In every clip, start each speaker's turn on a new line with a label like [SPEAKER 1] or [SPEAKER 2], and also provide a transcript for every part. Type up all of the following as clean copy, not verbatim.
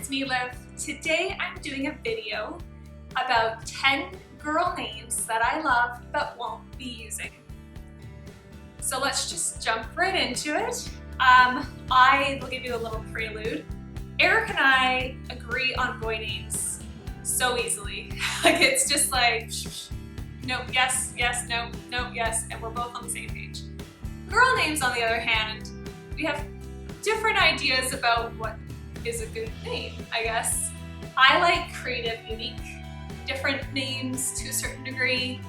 [SPEAKER 1] it's me, Liv. Today I'm doing a video about 10 girl names that I love but won't be using. So let's just jump right into it. I will give you a little prelude. Eric and I agree on boy names so easily. Like it's just like, no, yes, yes, no, no, yes, and we're both on the same page. Girl names, on the other hand, we have different ideas about what is a good name, I guess. I like creative, unique, different names to a certain degree.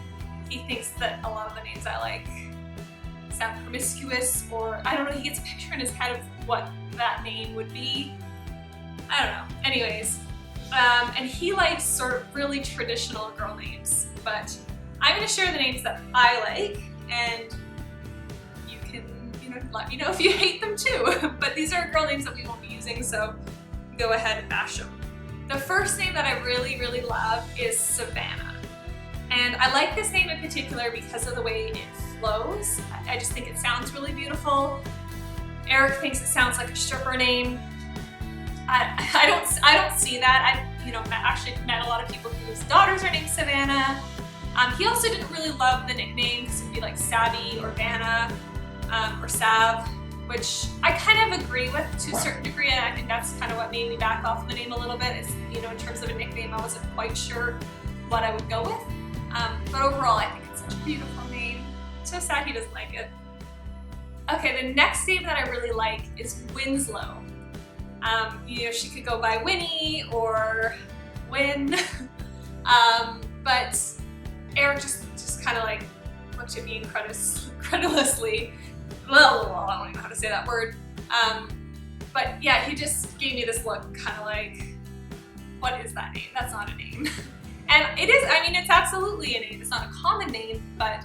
[SPEAKER 1] He thinks that a lot of the names I like sound promiscuous, or I don't know, he gets a picture in his head of what that name would be. I don't know. Anyways, and he likes sort of really traditional girl names, but I'm going to share the names that I like, and you can, let me know if you hate them too. But these are girl names that we won't be using, so go ahead and bash them. The first name that I really, really love is Savannah. And I like this name in particular because of the way it flows. I just think it sounds really beautiful. Eric thinks it sounds like a stripper name. I don't see that. I've actually met a lot of people whose daughters are named Savannah. He also didn't really love the nickname because it'd be like Savvy or Vanna or Sav, which I kind of agree with to a certain degree, and I think that's kind of what made me back off the name a little bit. Is, in terms of a nickname, I wasn't quite sure what I would go with. But overall, I think it's such a beautiful name. So sad he doesn't like it. Okay, the next name that I really like is Winslow. She could go by Winnie or Win, but Eric just kind of like looked at me incredulously. Well, I don't even know how to say that word. But yeah, he just gave me this look, kind of like, what is that name? That's not a name. And it is, it's absolutely a name. It's not a common name, but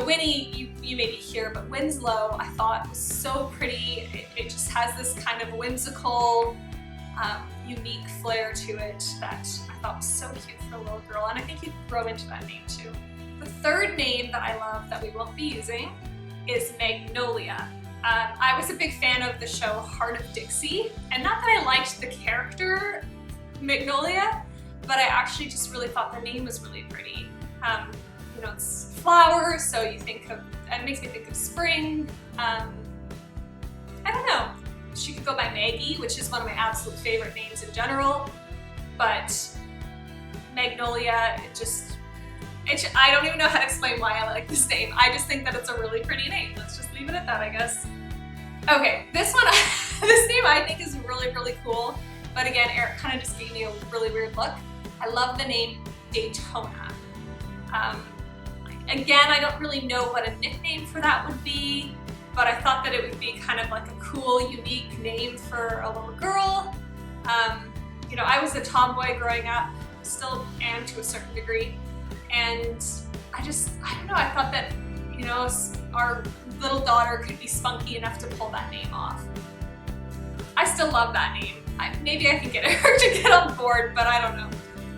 [SPEAKER 1] Winnie, you maybe hear, but Winslow, I thought was so pretty. It just has this kind of whimsical, unique flair to it that I thought was so cute for a little girl, and I think you'd grow into that name too. The third name that I love that we won't be using is Magnolia. I was a big fan of the show Heart of Dixie, and not that I liked the character Magnolia, but I actually just really thought the name was really pretty. It's flowers, so you think of, it makes me think of spring. I don't know. She could go by Maggie, which is one of my absolute favorite names in general, but Magnolia, I don't even know how to explain why I like this name. I just think that it's a really pretty name. Let's just leave it at that, I guess. Okay, this name I think is really, really cool, but again, Eric kind of just gave me a really weird look. I love the name Daytona. Again, I don't really know what a nickname for that would be, but I thought that it would be kind of like a cool, unique name for a little girl. I was a tomboy growing up, still am to a certain degree, and I don't know, I thought that, our little daughter could be spunky enough to pull that name off. I still love that name. Maybe I can get her to get on board, but I don't know.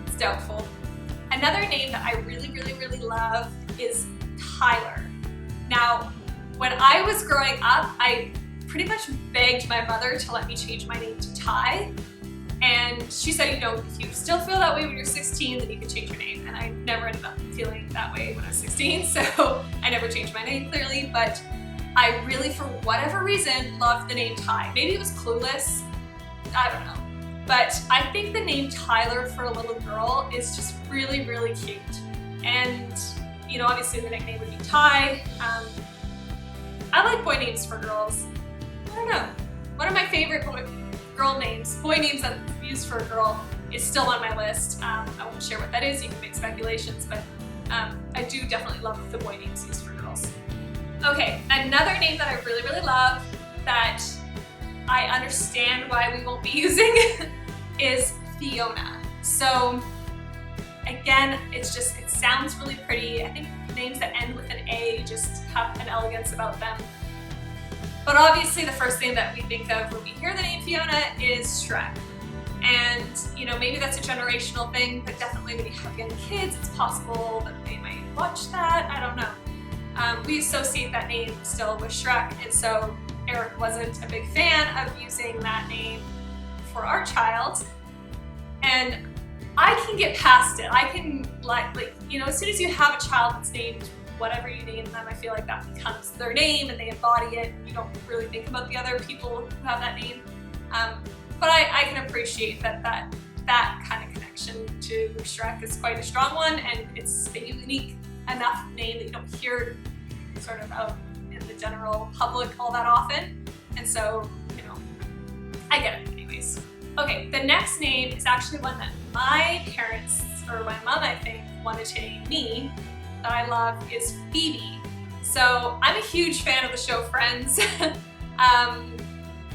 [SPEAKER 1] It's doubtful. Another name that I really, really, really love is Tyler. Now, when I was growing up, I pretty much begged my mother to let me change my name to Ty. And she said, if you still feel that way when you're 16, then you can change your name. And I never ended up feeling that way when I was 16, so I never changed my name, clearly. But I really, for whatever reason, loved the name Ty. Maybe it was clueless, I don't know. But I think the name Tyler for a little girl is just really, really cute. And, obviously the nickname would be Ty. I like boy names for girls. I don't know. One of my favorite boy names that's used for a girl is still on my list. I won't share what that is, you can make speculations, but I do definitely love the boy names used for girls. Okay, another name that I really, really love that I understand why we won't be using is Fiona. So again, it sounds really pretty. I think names that end with an A just have an elegance about them. But obviously the first thing that we think of when we hear the name Fiona is Shrek. And maybe that's a generational thing, but definitely when you have young kids, it's possible that they might watch that. I don't know. We associate that name still with Shrek, and so Eric wasn't a big fan of using that name for our child, and I can get past it. I can like, you know, as soon as you have a child that's named whatever you name them, I feel like that becomes their name and they embody it. You don't really think about the other people who have that name. But I can appreciate that kind of connection to Shrek is quite a strong one, and it's a unique enough name that you don't hear sort of out in the general public all that often. And so, you know, I get it anyways. Okay, the next name is actually one that my parents, or my mom I think, wanted to name me, that I love, is Phoebe. So I'm a huge fan of the show Friends.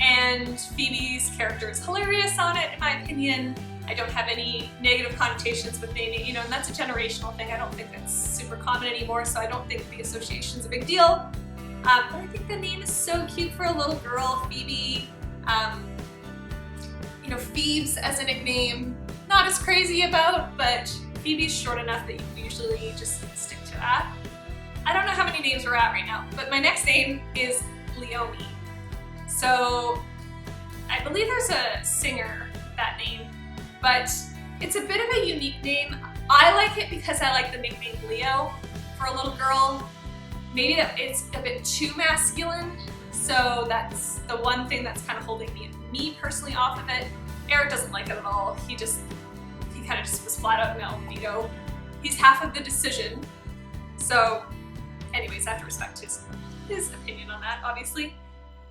[SPEAKER 1] And Phoebe's character is hilarious on it, in my opinion. I don't have any negative connotations with naming, you know, and that's a generational thing. I don't think that's super common anymore, so I don't think the association's a big deal. But I think the name is so cute for a little girl, Phoebe. You know, Phoebes as a nickname, not as crazy about, but Phoebe's short enough that you can usually just stick to that. I don't know how many names we're at right now, but my next name is Leonie. So I believe there's a singer that name, but it's a bit of a unique name. I like it because I like the nickname Leo for a little girl. Maybe that it's a bit too masculine, so that's the one thing that's kind of holding me personally off of it. Eric doesn't like it at all. He kind of just was flat out no, you know. He's half of the decision. So anyways, I have to respect his opinion on that, obviously.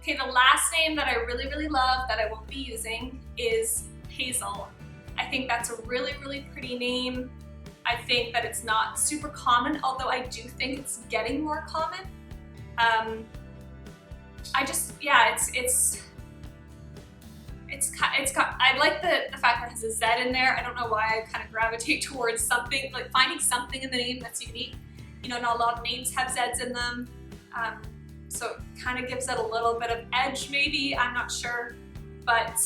[SPEAKER 1] Okay, the last name that I really, really love that I won't be using is Hazel. I think that's a really, really pretty name. I think that it's not super common, although I do think it's getting more common. I like the fact that it has a Z in there. I don't know why I kind of gravitate towards something, like finding something in the name that's unique. You know, not a lot of names have Zs in them. So it kind of gives it a little bit of edge, maybe, I'm not sure. But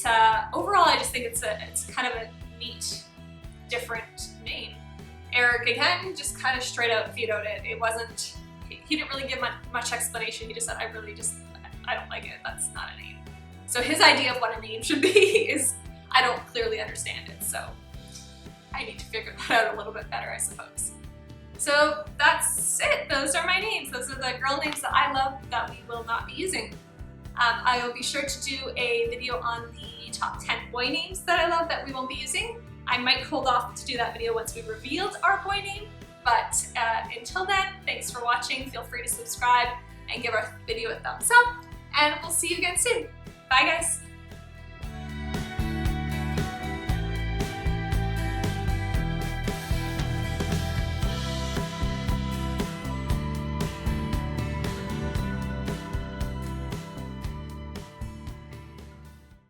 [SPEAKER 1] overall, I just think it's kind of a neat, different name. Eric, again, just kind of straight out vetoed it. It wasn't, he didn't really give much explanation. He just said, I don't like it, that's not a name. So his idea of what a name should be is, I don't clearly understand it, so I need to figure that out a little bit better, I suppose. So that's it. Those are my names. Those are the girl names that I love that we will not be using. I will be sure to do a video on the top 10 boy names that I love that we won't be using. I might hold off to do that video once we revealed our boy name, but until then, thanks for watching. Feel free to subscribe and give our video a thumbs up, and we'll see you again soon. Bye guys.